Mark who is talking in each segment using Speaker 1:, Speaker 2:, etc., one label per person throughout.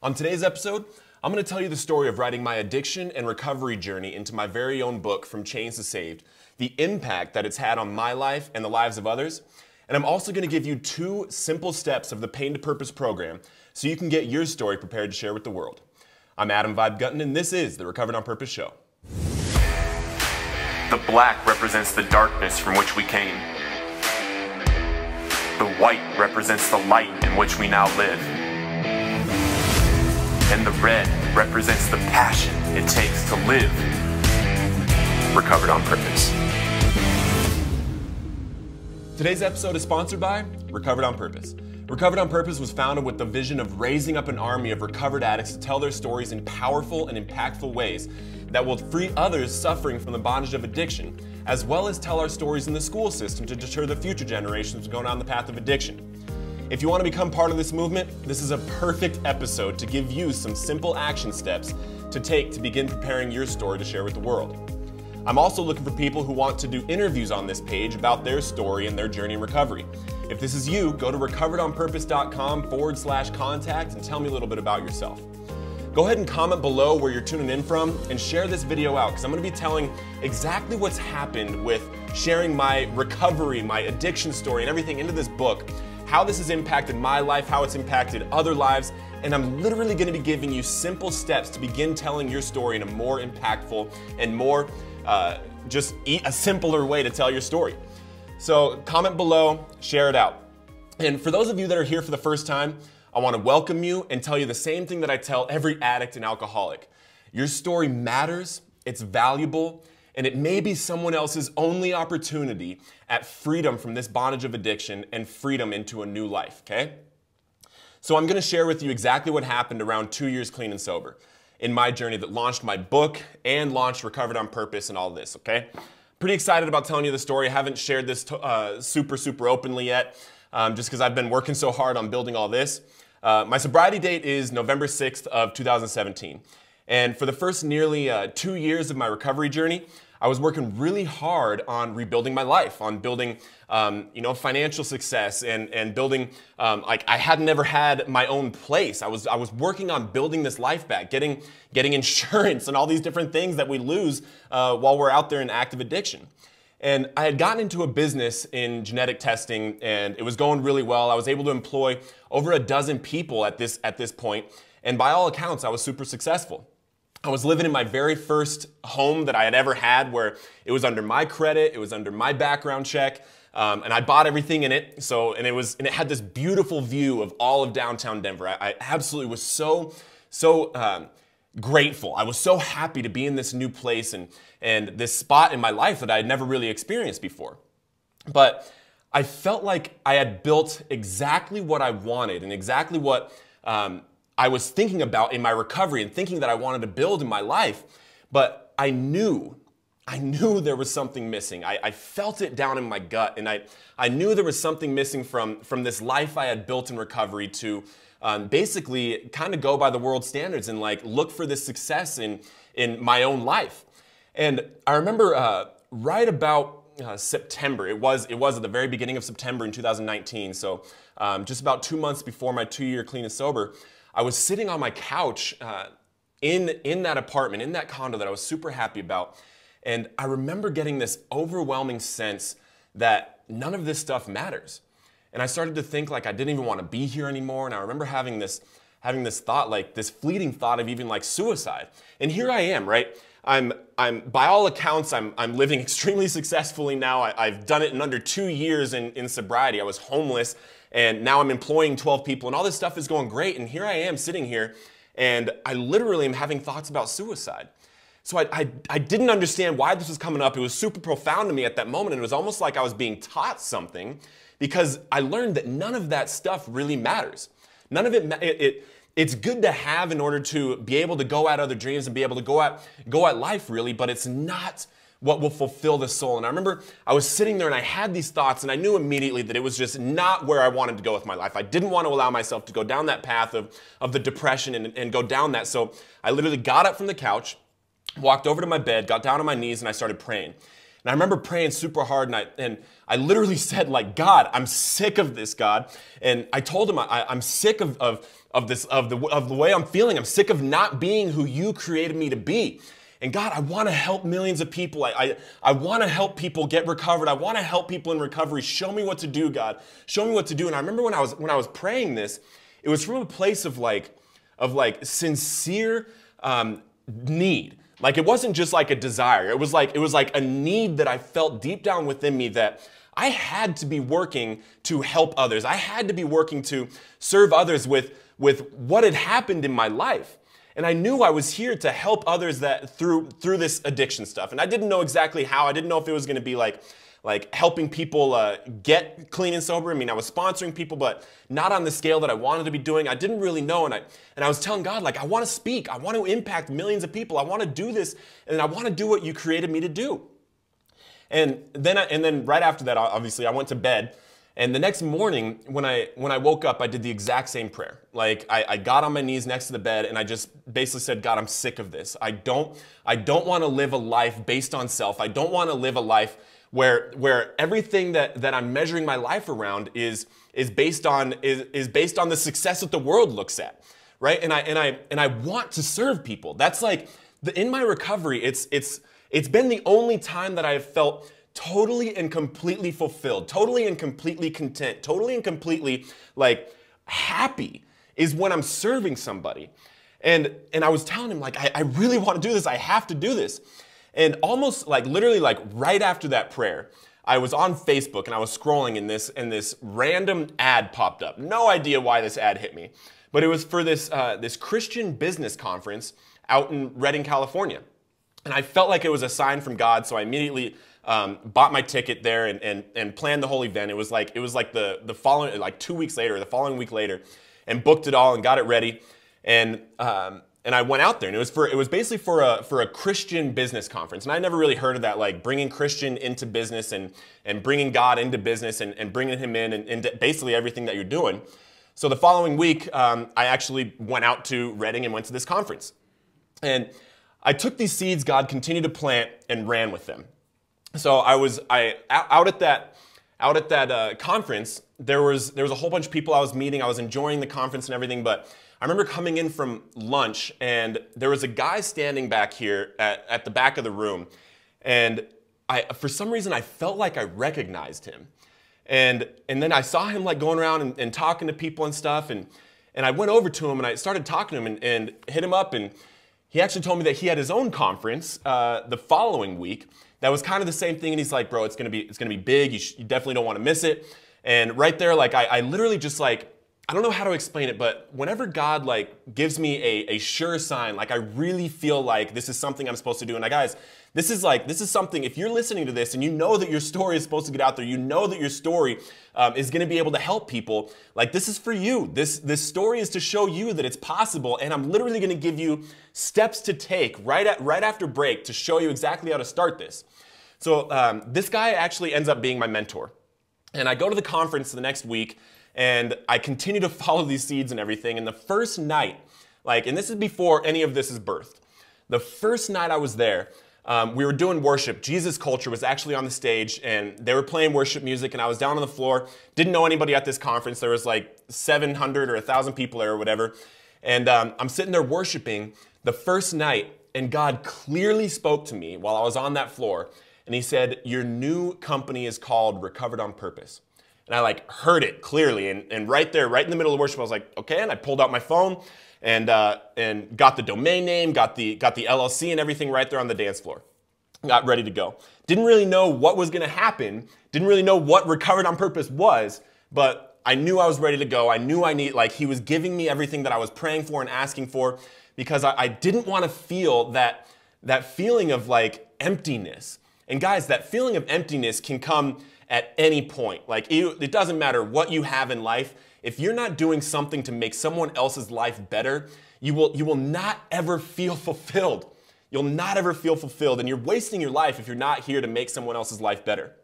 Speaker 1: On today's episode, I'm going to tell you the story of writing my addiction and recovery journey into my very own book, From Chains to Saved, the impact that it's had on my life and the lives of others. And I'm also going to give you 2 simple steps of the Pain to Purpose program so you can get your story prepared to share with the world. I'm Adam Vibe Gutton, and this is the Recovered on Purpose show.
Speaker 2: The black represents the darkness from which we came. The white represents the light in which we now live. And the red represents the passion it takes to live recovered on purpose.
Speaker 1: Today's episode is sponsored by Recovered on Purpose. Recovered on Purpose was founded with the vision of raising up an army of recovered addicts to tell their stories in powerful and impactful ways that will free others suffering from the bondage of addiction, as well as tell our stories in the school system to deter the future generations from going down the path of addiction. If you want to become part of this movement, this is a perfect episode to give you some simple action steps to take to begin preparing your story to share with the world. I'm also looking for people who want to do interviews on this page about their story and their journey in recovery. If this is you, go to recoveredonpurpose.com/contact and tell me a little bit about yourself. Go ahead and comment below where you're tuning in from and share this video out, because I'm going to be telling exactly what's happened with sharing my recovery, my addiction story, and everything into this book, how this has impacted my life, how it's impacted other lives, and I'm literally going to be giving you simple steps to begin telling your story in a more impactful and more a simpler way to tell your story. So comment below, share it out. And for those of you that are here for the first time, I want to welcome you and tell you the same thing that I tell every addict and alcoholic. Your story matters, it's valuable, and it may be someone else's only opportunity at freedom from this bondage of addiction and freedom into a new life, okay? So I'm going to share with you exactly what happened around 2 years clean and sober in my journey that launched my book and launched Recovered on Purpose and all this, okay? Pretty excited about telling you the story. I haven't shared this super openly yet, just because I've been working so hard on building all this. My sobriety date is November 6th of 2017. And for the first nearly 2 years of my recovery journey, I was working really hard on rebuilding my life, on building, financial success and building, I had never had my own place. I was working on building this life back, getting insurance and all these different things that we lose while we're out there in active addiction. And I had gotten into a business in genetic testing, and it was going really well. I was able to employ over a dozen people at this point, and by all accounts, I was super successful. I was living in my very first home that I had ever had, where it was under my credit, it was under my background check, and I bought everything in it. And it had this beautiful view of all of downtown Denver. I absolutely was so grateful. I was so happy to be in this new place and this spot in my life that I had never really experienced before. But I felt like I had built exactly what I wanted and exactly what I was thinking about in my recovery and thinking that I wanted to build in my life. But I knew there was something missing. I felt it down in my gut, and I knew there was something missing from this life I had built in recovery to basically kind of go by the world standards and look for this success in my own life. And I remember right about September, it was at the very beginning of September in 2019, so just about 2 months before my 2-year clean and sober, I was sitting on my couch in that apartment, in that condo that I was super happy about, and I remember getting this overwhelming sense that none of this stuff matters. And I started to think I didn't even want to be here anymore, and I remember having this thought, this fleeting thought of even suicide. And here I am, right? I'm by all accounts, I'm living extremely successfully now. I've done it in under 2 years in sobriety. I was homeless, and now I'm employing 12 people, and all this stuff is going great. And here I am sitting here, and I literally am having thoughts about suicide. So I didn't understand why this was coming up. It was super profound to me at that moment, and it was almost like I was being taught something, because I learned that none of that stuff really matters. None of it. It's good to have in order to be able to go at other dreams and be able to go at life, really, but it's not what will fulfill the soul. And I remember I was sitting there and I had these thoughts, and I knew immediately that it was just not where I wanted to go with my life. I didn't want to allow myself to go down that path of the depression and go down that. So I literally got up from the couch, walked over to my bed, got down on my knees, and I started praying. And I remember praying super hard, and I literally said, like, God, I'm sick of this, God. And I told him I'm sick of the way I'm feeling. I'm sick of not being who you created me to be. And God, I want to help millions of people. I want to help people get recovered. I want to help people in recovery. Show me what to do, God. Show me what to do. And I remember when I was praying this, it was from a place of sincere need. Like, it wasn't just like a desire. It was like a need that I felt deep down within me, that I had to be working to help others. I had to be working to serve others with what had happened in my life. And I knew I was here to help others that through this addiction stuff. And I didn't know exactly how. I didn't know if it was going to be like helping people get clean and sober. I mean, I was sponsoring people, but not on the scale that I wanted to be doing. I didn't really know. And I was telling God, like, I want to speak. I want to impact millions of people. I want to do this. And I want to do what you created me to do. And then right after that, obviously, I went to bed. And the next morning, when I woke up, I did the exact same prayer. Like, I got on my knees next to the bed, and I just basically said, God, I'm sick of this. I don't want to live a life based on self. I don't want to live a life where everything that I'm measuring my life around is based on the success that the world looks at, right? And I want to serve people. That's like in my recovery, it's been the only time that I have felt totally and completely fulfilled, totally and completely content, totally and completely like happy is when I'm serving somebody. And I was telling him, like, I really want to do this. I have to do this. And almost like literally like right after that prayer, I was on Facebook and I was scrolling and this random ad popped up. No idea why this ad hit me, but it was for this Christian business conference out in Redding, California. And I felt like it was a sign from God, so I immediately bought my ticket there and planned the whole event. It was like the following, like 2 weeks later, or the following week later, and booked it all and got it ready. And I went out there, and it was basically for a Christian business conference. And I never really heard of that, like bringing Christian into business and bringing God into business and bringing him in and into basically everything that you're doing. So the following week, I actually went out to Redding and went to this conference. And I took these seeds God continued to plant and ran with them. So out at that conference, there was a whole bunch of people I was meeting. I was enjoying the conference and everything, but I remember coming in from lunch, and there was a guy standing back here at the back of the room, and for some reason I felt like I recognized him, and then I saw him like going around and talking to people and stuff, and I went over to him and I started talking to him and hit him up, and he actually told me that he had his own conference the following week that was kind of the same thing, and he's like, bro, it's gonna be big. You definitely don't want to miss it. And right there, like I literally just like, I don't know how to explain it, but whenever God like gives me a sure sign, like I really feel like this is something I'm supposed to do. And guys, this is something, if you're listening to this and you know that your story is supposed to get out there, you know that your story is going to be able to help people, like this is for you. This story is to show you that it's possible, and I'm literally going to give you steps to take right after break to show you exactly how to start this. So this guy actually ends up being my mentor. And I go to the conference the next week, and I continue to follow these seeds and everything. And the first night, and this is before any of this is birthed, the first night I was there, we were doing worship. Jesus Culture was actually on the stage, and they were playing worship music, and I was down on the floor. Didn't know anybody at this conference. There was like 700 or 1,000 people there or whatever. And I'm sitting there worshiping the first night, and God clearly spoke to me while I was on that floor. And he said, your new company is called Recovered on Purpose. And I heard it clearly. And right there, right in the middle of worship, I was like, okay. And I pulled out my phone and got the domain name, got the LLC and everything right there on the dance floor. Got ready to go. Didn't really know what was going to happen. Didn't really know what Recovered on Purpose was, but I knew I was ready to go. I knew he was giving me everything that I was praying for and asking for, because I didn't want to feel that feeling of emptiness. And guys, that feeling of emptiness can come at any point. It doesn't matter what you have in life. If you're not doing something to make someone else's life better, you will not ever feel fulfilled. You'll not ever feel fulfilled, and you're wasting your life if you're not here to make someone else's life better.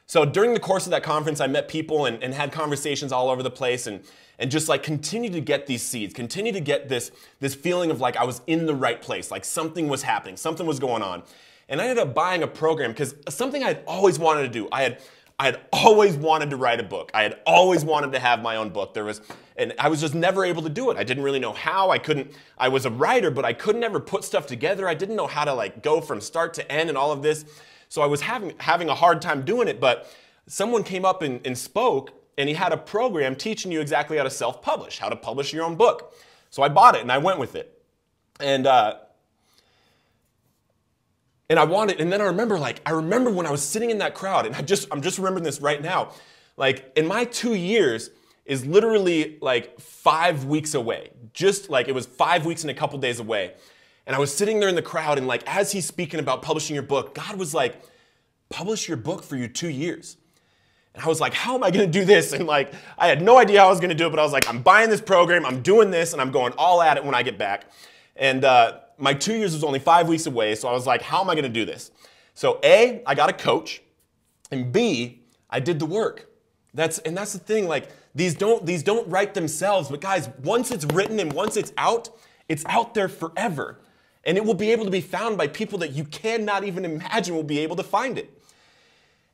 Speaker 1: So during the course of that conference, I met people and had conversations all over the place, and just continued to get these seeds, continued to get this feeling of I was in the right place, something was happening, something was going on. And I ended up buying a program because something I had always wanted to do. I had always wanted to write a book. I had always wanted to have my own book. And I was just never able to do it. I didn't really know how. I was a writer, but I couldn't ever put stuff together. I didn't know how to go from start to end and all of this. So I was having a hard time doing it, but someone came up and spoke, and he had a program teaching you exactly how to self-publish, how to publish your own book. So I bought it and I went with it. And I wanted, and then I remember when I was sitting in that crowd, and I'm just remembering this right now. In my 2 years is literally 5 weeks away. It was 5 weeks and a couple days away. And I was sitting there in the crowd, and as he's speaking about publishing your book, God was like, publish your book for you 2 years. And I was like, how am I going to do this? And I had no idea how I was going to do it, but I was like, I'm buying this program, I'm doing this, and I'm going all at it when I get back. And my 2 years was only 5 weeks away, so I was like, how am I going to do this? So A, I got a coach, and B, I did the work. That's the thing, these don't write themselves, but guys, once it's written and once it's out there forever. And it will be able to be found by people that you cannot even imagine will be able to find it.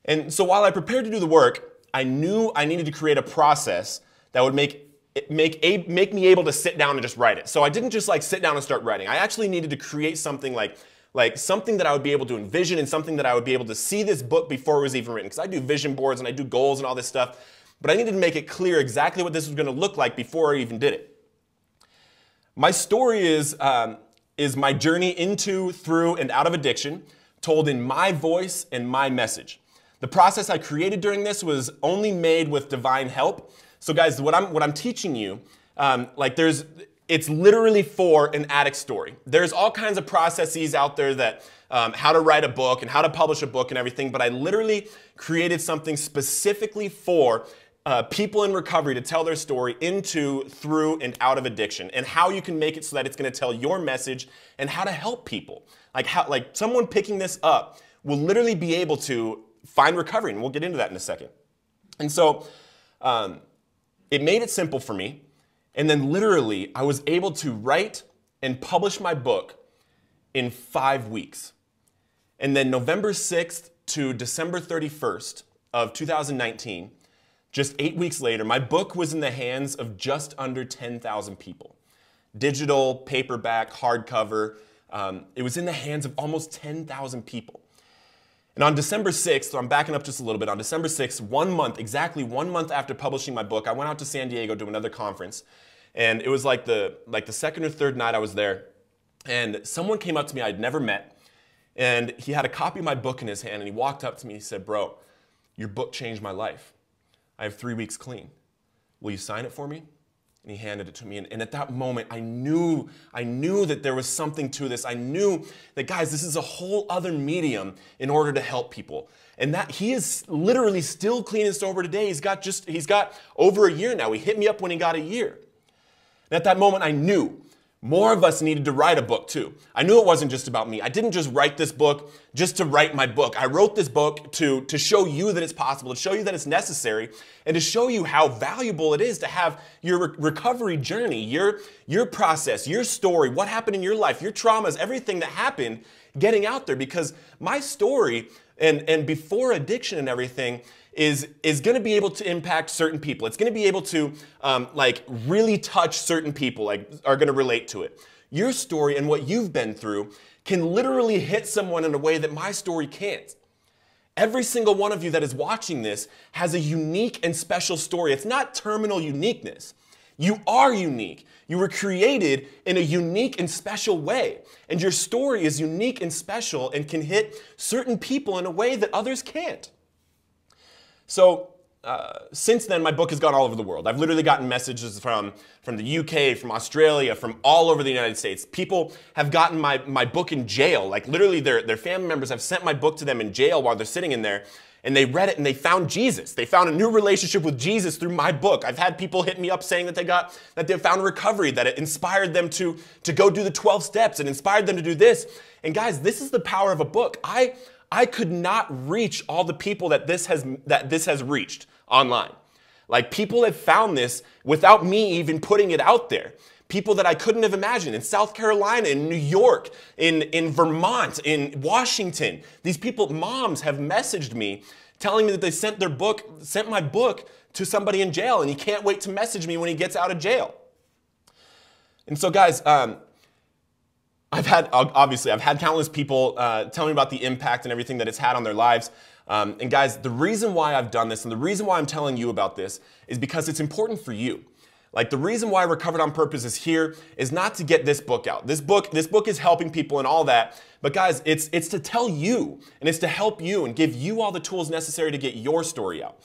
Speaker 1: And so while I prepared to do the work, I knew I needed to create a process that would make me able to sit down and just write it. So I didn't just sit down and start writing. I actually needed to create something like something that I would be able to envision and something that I would be able to see this book before it was even written. Because I do vision boards and I do goals and all this stuff. But I needed to make it clear exactly what this was going to look like before I even did it. My story is my journey into, through, and out of addiction, told in my voice and my message. The process I created during this was only made with divine help. So guys, what I'm teaching you, it's literally for an addict story. There's all kinds of processes out there that how to write a book and how to publish a book and everything, but I literally created something specifically for people in recovery to tell their story into, through, and out of addiction, and how you can make it so that it's going to tell your message and how to help people. Someone picking this up will literally be able to find recovery, and we'll get into that in a second. And so it made it simple for me, and then literally I was able to write and publish my book in 5 weeks. And then November 6th to December 31st of 2019, just 8 weeks later, my book was in the hands of just under 10,000 people. Digital, paperback, hardcover. It was in the hands of almost 10,000 people. And on December 6th, so I'm backing up just a little bit, on December 6th, exactly 1 month after publishing my book, I went out to San Diego to another conference. And it was like the second or third night I was there. And someone came up to me I'd never met. And he had a copy of my book in his hand, and he walked up to me and he said, "Bro, your book changed my life. I have 3 weeks clean. Will you sign it for me?" And he handed it to me. And at that moment, I knew that there was something to this. I knew that, guys, this is a whole other medium in order to help people. And that he is literally still clean and sober today. He's got over a year now. He hit me up when he got a year. And at that moment, I knew more of us needed to write a book too. I knew it wasn't just about me. I didn't just write this book just to write my book. I wrote this book to show you that it's possible, to show you that it's necessary, and to show you how valuable it is to have your recovery journey, your process, your story, what happened in your life, your traumas, everything that happened getting out there. Because my story and before addiction and everything is going to be able to impact certain people. It's going to be able to really touch certain people, are going to relate to it. Your story and what you've been through can literally hit someone in a way that my story can't. Every single one of you that is watching this has a unique and special story. It's not terminal uniqueness. You are unique. You were created in a unique and special way. And your story is unique and special and can hit certain people in a way that others can't. So since then, my book has gone all over the world. I've literally gotten messages from the UK, from Australia, from all over the United States. People have gotten my book in jail. Literally their family members have sent my book to them in jail while they're sitting in there. And they read it and they found Jesus. They found a new relationship with Jesus through my book. I've had people hit me up saying that they found recovery, that it inspired them to go do the 12 steps and inspired them to do this. And guys, this is the power of a book. I could not reach all the people that this has reached online. People have found this without me even putting it out there. people that I couldn't have imagined in South Carolina, in New York, in Vermont, in Washington. These people, moms, have messaged me telling me that they sent my book to somebody in jail, and he can't wait to message me when he gets out of jail. And so guys, I've had countless people tell me about the impact and everything that it's had on their lives. And guys, the reason why I've done this and the reason why I'm telling you about this is because it's important for you. Like, the reason why Recovered on Purpose is here is not to get this book out. This book is helping people and all that. But guys, it's to tell you, and it's to help you and give you all the tools necessary to get your story out.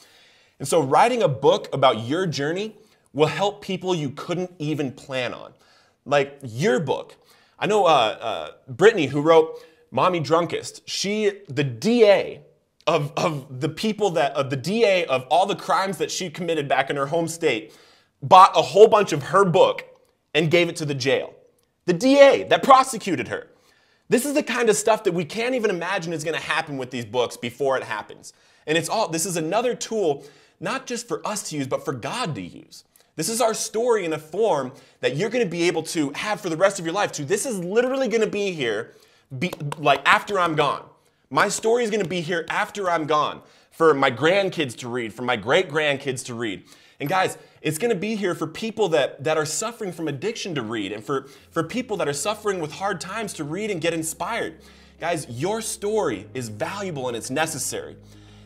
Speaker 1: And so writing a book about your journey will help people you couldn't even plan on. Like your book. I know Brittany, who wrote Mommy Drunkest, the DA of the people the DA of all the crimes that she committed back in her home state, bought a whole bunch of her book and gave it to the jail. The DA that prosecuted her. This is the kind of stuff that we can't even imagine is going to happen with these books before it happens. And this is another tool, not just for us to use, but for God to use. This is our story in a form that you're going to be able to have for the rest of your life too. This is literally going to be here like after I'm gone. My story is going to be here after I'm gone for my grandkids to read, for my great-grandkids to read. And guys, it's going to be here for people that are suffering from addiction to read, and for people that are suffering with hard times to read and get inspired. Guys, your story is valuable and it's necessary.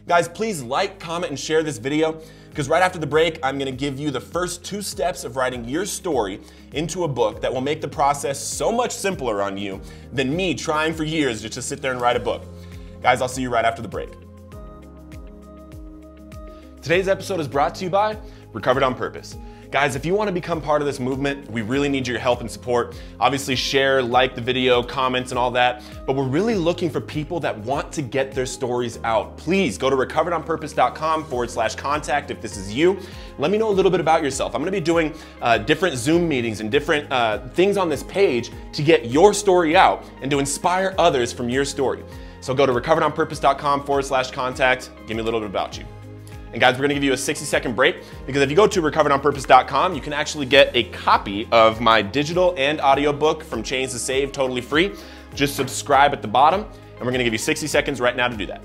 Speaker 1: Guys, please like, comment, and share this video, because right after the break, I'm going to give you the first 2 steps of writing your story into a book that will make the process so much simpler on you than me trying for years just to sit there and write a book. Guys, I'll see you right after the break. Today's episode is brought to you by Recovered on Purpose. Guys, if you want to become part of this movement, we really need your help and support. Obviously, share, like the video, comments, and all that. But we're really looking for people that want to get their stories out. Please go to recoveredonpurpose.com/contact if this is you. Let me know a little bit about yourself. I'm going to be doing different Zoom meetings and different things on this page to get your story out and to inspire others from your story. So go to recoveredonpurpose.com/contact. Give me a little bit about you. And guys, we're going to give you a 60-second break, because if you go to recoveredonpurpose.com, you can actually get a copy of my digital and audio book, From Chains to Save, totally free. Just subscribe at the bottom, and we're going to give you 60 seconds right now to do that.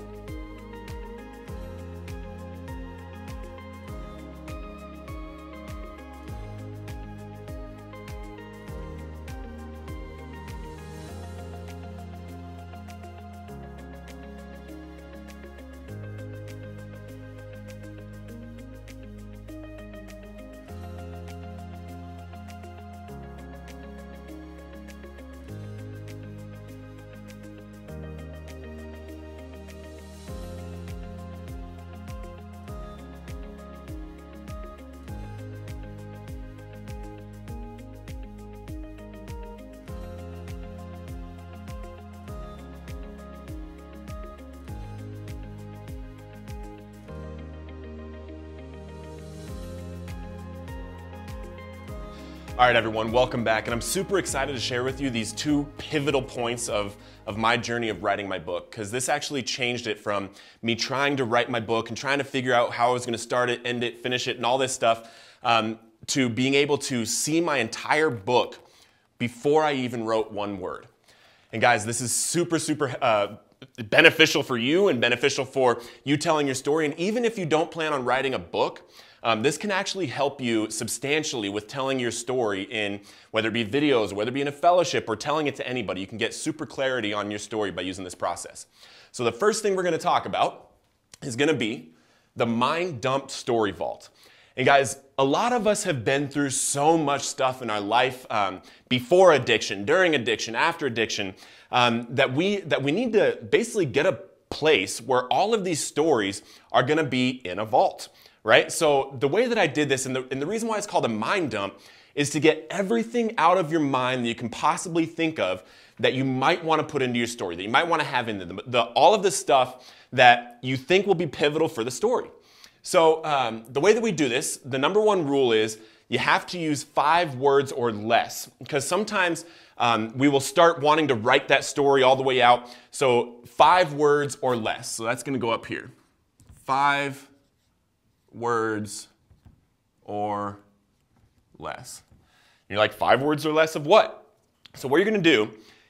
Speaker 1: All right, everyone, welcome back. And I'm super excited to share with you these 2 pivotal points of my journey of writing my book, because this actually changed it from me trying to write my book and trying to figure out how I was going to start it, end it, finish it, and all this stuff, to being able to see my entire book before I even wrote one word. And guys, this is super, super beneficial for you and beneficial for you telling your story. And even if you don't plan on writing a book, this can actually help you substantially with telling your story in, whether it be videos, whether it be in a fellowship, or telling it to anybody. You can get super clarity on your story by using this process. So the first thing we're going to talk about is going to be the mind dump story vault. And guys, a lot of us have been through so much stuff in our life, before addiction, during addiction, after addiction, that we need to basically get a place where all of these stories are going to be in a vault. Right? So the way that I did this, and the reason why it's called a mind dump, is to get everything out of your mind that you can possibly think of that you might want to put into your story, that you might want to have in all of the stuff that you think will be pivotal for the story. So the way that we do this, the number 1 rule is you have to use 5 words or less, because sometimes we will start wanting to write that story all the way out. So 5 words or less. So that's going to go up here. 5 words or less. You're like, 5 words or less of what? So what you're going to do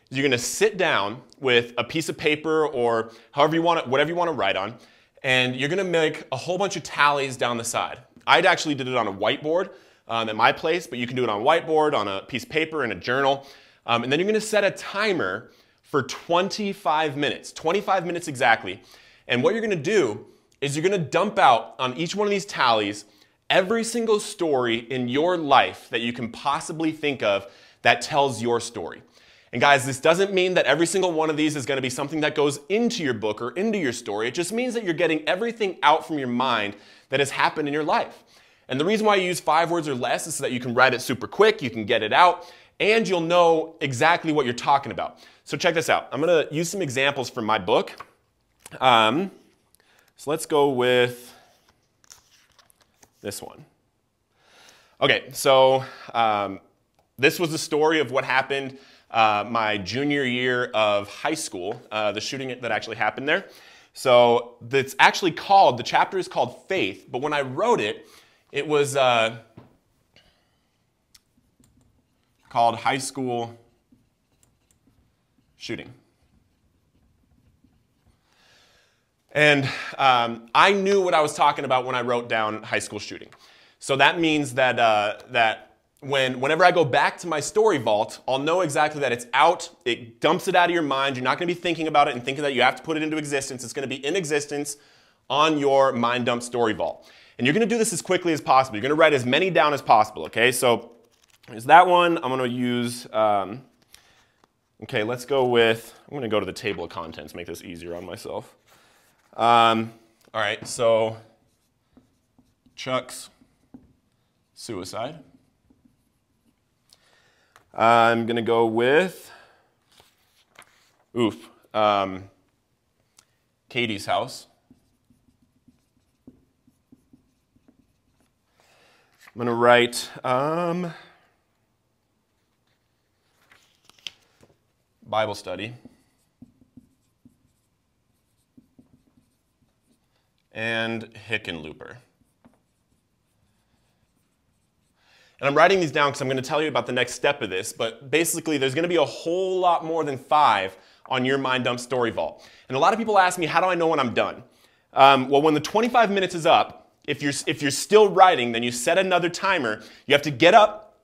Speaker 1: is you're going to sit down with a piece of paper or however you want it, whatever you want to write on, and you're going to make a whole bunch of tallies down the side. I actually did it on a whiteboard at my place, but you can do it on a whiteboard, on a piece of paper, in a journal. And then you're going to set a timer for 25 minutes, 25 minutes exactly. And what you're going to do is you're going to dump out on each one of these tallies every single story in your life that you can possibly think of that tells your story. And guys, this doesn't mean that every single one of these is going to be something that goes into your book or into your story. It just means that you're getting everything out from your mind that has happened in your life. And the reason why you use 5 words or less is so that you can write it super quick, you can get it out, and you'll know exactly what you're talking about. So check this out. I'm going to use some examples from my book. So let's go with this one. Okay, so this was the story of what happened my junior year of high school, the shooting that actually happened there. So it's actually called, the chapter is called Faith, but when I wrote it, it was called High School Shooting. And I knew what I was talking about when I wrote down high school shooting. So that means that whenever I go back to my story vault, I'll know exactly that it's out. It dumps it out of your mind. You're not going to be thinking about it and thinking that you have to put it into existence. It's going to be in existence on your mind dump story vault. And you're going to do this as quickly as possible. You're going to write as many down as possible, okay? So there's that one. I'm going to use, okay, let's go with, I'm going to go to the table of contents, make this easier on myself. All right, so Chuck's suicide. I'm going to go with, Katie's house. I'm going to write Bible study. And Hickenlooper. And I'm writing these down because I'm going to tell you about the next step of this, but basically there's going to be a whole lot more than 5 on your mind dump story vault. And a lot of people ask me, how do I know when I'm done? Well, when the 25 minutes is up, if you're still writing, then you set another timer. You have to get up,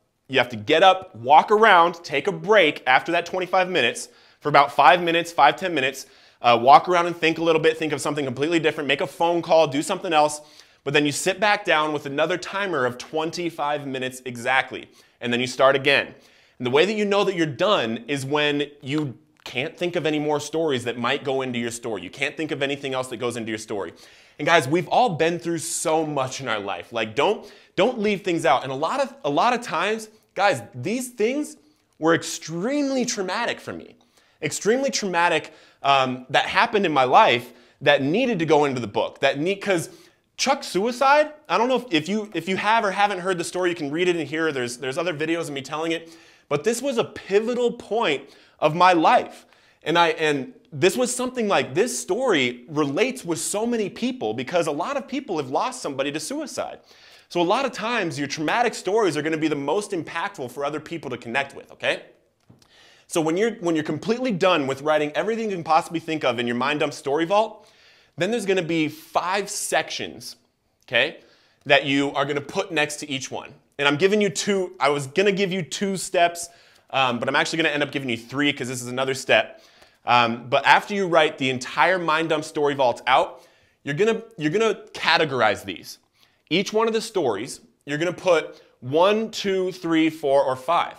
Speaker 1: walk around, take a break after that 25 minutes for about 5 minutes, 5-10 minutes. Walk around and think a little bit, think of something completely different, make a phone call, do something else, but then you sit back down with another timer of 25 minutes exactly, and then you start again. And the way that you know that you're done is when you can't think of any more stories that might go into your story. You can't think of anything else that goes into your story. And guys, we've all been through so much in our life. Like, don't leave things out. And a lot of times, guys, these things were extremely traumatic for me. Extremely traumatic that happened in my life that needed to go into the book. Because Chuck's suicide, I don't know if you have or haven't heard the story, you can read it in here. There's other videos of me telling it. But this was a pivotal point of my life. And this was something like, this story relates with so many people because a lot of people have lost somebody to suicide. So a lot of times your traumatic stories are going to be the most impactful for other people to connect with, okay? So when you're completely done with writing everything you can possibly think of in your mind dump story vault, then there's going to be 5 sections, okay, that you are going to put next to each one. And I'm giving you 2. I was going to give you 2 steps, but I'm actually going to end up giving you 3 because this is another step. But after you write the entire mind dump story vault out, you're gonna categorize these. Each one of the stories, you're gonna put 1, 2, 3, 4, or 5.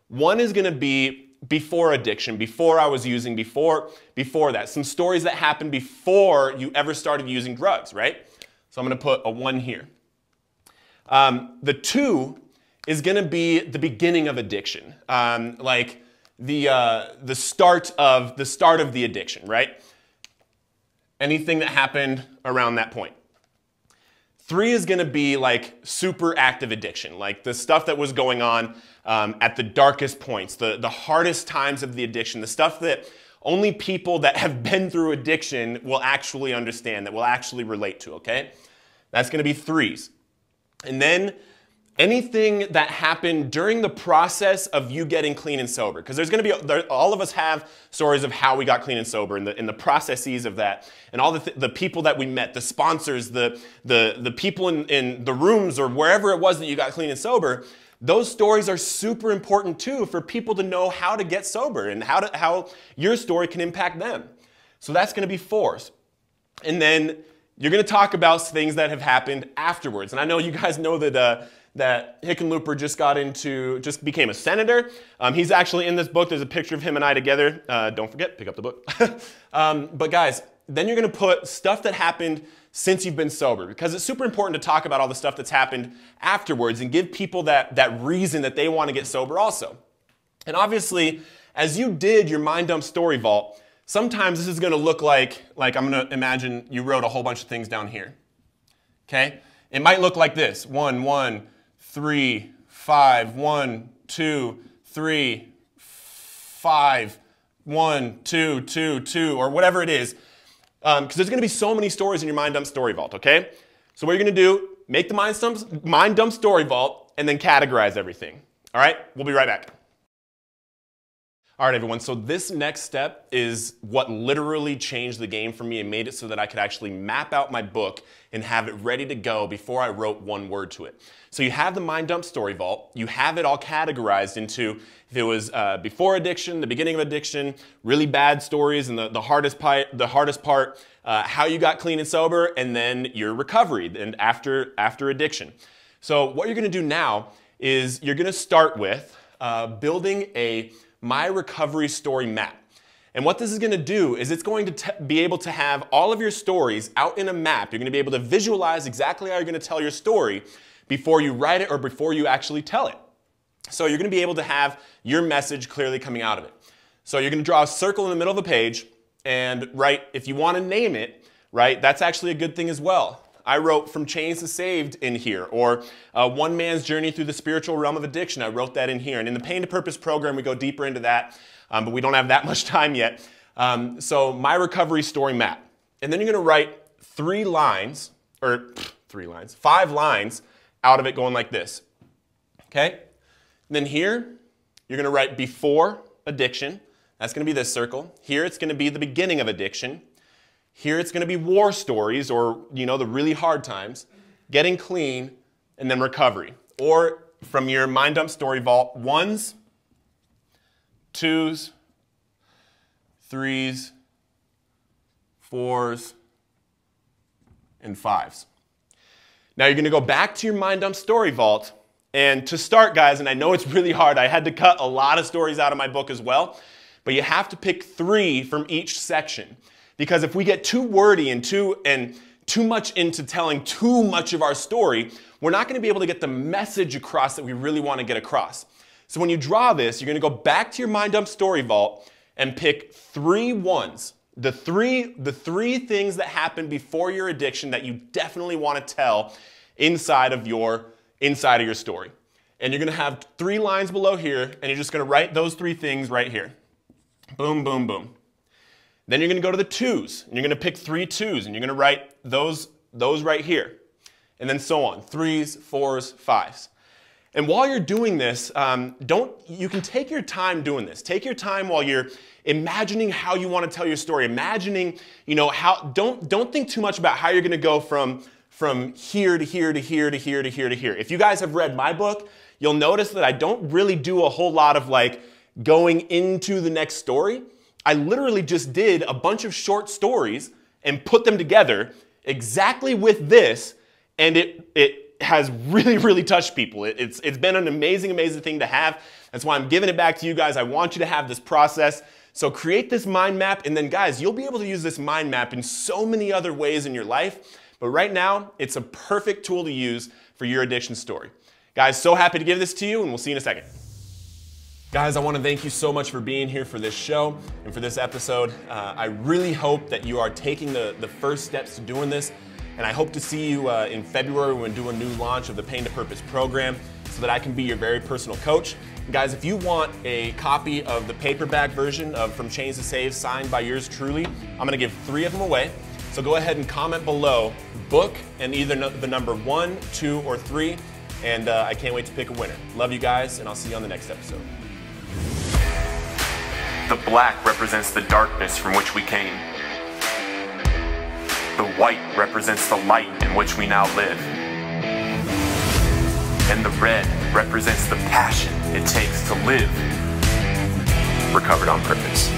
Speaker 1: 1 is gonna be before addiction, before I was using, before that. Some stories that happened before you ever started using drugs, right? So I'm gonna put a 1 here. The 2 is gonna be the beginning of addiction, like the start of the addiction, right? Anything that happened around that point. 3 is going to be like super active addiction, like the stuff that was going on at the darkest points, the hardest times of the addiction, the stuff that only people that have been through addiction will actually understand, that will actually relate to, okay? That's going to be 3s. And then anything that happened during the process of you getting clean and sober. Because there's going to be, all of us have stories of how we got clean and sober and the processes of that, and all the people that we met, the sponsors, the people in the rooms or wherever it was that you got clean and sober. Those stories are super important too for people to know how to get sober and how your story can impact them. So that's going to be 4. And then you're going to talk about things that have happened afterwards. And I know you guys know that Hickenlooper just became a senator. He's actually in this book. There's a picture of him and I together. Don't forget, pick up the book. But guys, then you're going to put stuff that happened since you've been sober, because it's super important to talk about all the stuff that's happened afterwards and give people that reason that they want to get sober also. And obviously, as you did your Mind Dump Story Vault, sometimes this is going to look like I'm going to imagine you wrote a whole bunch of things down here. Okay? It might look like this: 1, 1, 3, 5, 1, 2, 3, 5, 1, 2, 2, 2, or whatever it is. Because there's going to be so many stories in your Mind Dump Story Vault, okay? So what you're going to do, make the Mind Dump Story Vault and then categorize everything. All right? We'll be right back. All right, everyone, so this next step is what literally changed the game for me and made it so that I could actually map out my book and have it ready to go before I wrote one word to it. So you have the Mind Dump Story Vault. You have it all categorized into if it was before addiction, the beginning of addiction, really bad stories, and the hardest part, how you got clean and sober, and then your recovery and after addiction. So what you're going to do now is you're going to start with building a My Recovery Story Map. And what this is going to do is it's going to be able to have all of your stories out in a map. You're going to be able to visualize exactly how you're going to tell your story before you write it or before you actually tell it. So you're going to be able to have your message clearly coming out of it. So you're going to draw a circle in the middle of the page and write, if you want to name it, right, that's actually a good thing as well. I wrote From Chains to Saved in here, or One Man's Journey Through the Spiritual Realm of Addiction. I wrote that in here. And in the Pain to Purpose program, we go deeper into that, but we don't have that much time yet. So My Recovery Story Map. And then you're going to write 5 lines out of it going like this. Okay? And then here, you're going to write Before Addiction. That's going to be this circle. Here, it's going to be the beginning of addiction. Here it's going to be war stories, or the really hard times, getting clean, and then recovery. Or from your Mind Dump Story Vault, 1s, 2s, 3s, 4s, and 5s. Now you're going to go back to your Mind Dump Story Vault, and to start, guys, and I know it's really hard, I had to cut a lot of stories out of my book as well, but you have to pick 3 from each section. Because if we get too wordy and too much into telling too much of our story, we're not going to be able to get the message across that we really want to get across. So when you draw this, you're going to go back to your Mind Dump Story Vault and pick 3 1s. The three things that happened before your addiction that you definitely want to tell inside of your story. And you're going to have 3 lines below here, and you're just going to write those 3 things right here. Boom, boom, boom. Then you're going to go to the 2s, and you're going to pick 3 2s, and you're going to write those right here. And then so on, 3s, 4s, 5s. And while you're doing this, you can take your time doing this. Take your time while you're imagining how you want to tell your story. Imagining, don't think too much about how you're going to go from here to here to here to here to here to here. If you guys have read my book, you'll notice that I don't really do a whole lot of going into the next story. I literally just did a bunch of short stories and put them together exactly with this, and it has really, really touched people. It's been an amazing, amazing thing to have. That's why I'm giving it back to you guys. I want you to have this process. So create this mind map, and then guys, you'll be able to use this mind map in so many other ways in your life. But right now, it's a perfect tool to use for your addiction story. Guys, so happy to give this to you, and we'll see you in a second. Guys, I want to thank you so much for being here for this show and for this episode. I really hope that you are taking the first steps to doing this, and I hope to see you in February when we do a new launch of the Pain to Purpose program so that I can be your very personal coach. And guys, if you want a copy of the paperback version of From Chains to Saved signed by yours truly, I'm going to give 3 of them away. So go ahead and comment below book and either the number 1, 2, or 3. and I can't wait to pick a winner. Love you guys, and I'll see you on the next episode.
Speaker 2: The black represents the darkness from which we came. The white represents the light in which we now live. And the red represents the passion it takes to live recovered on purpose.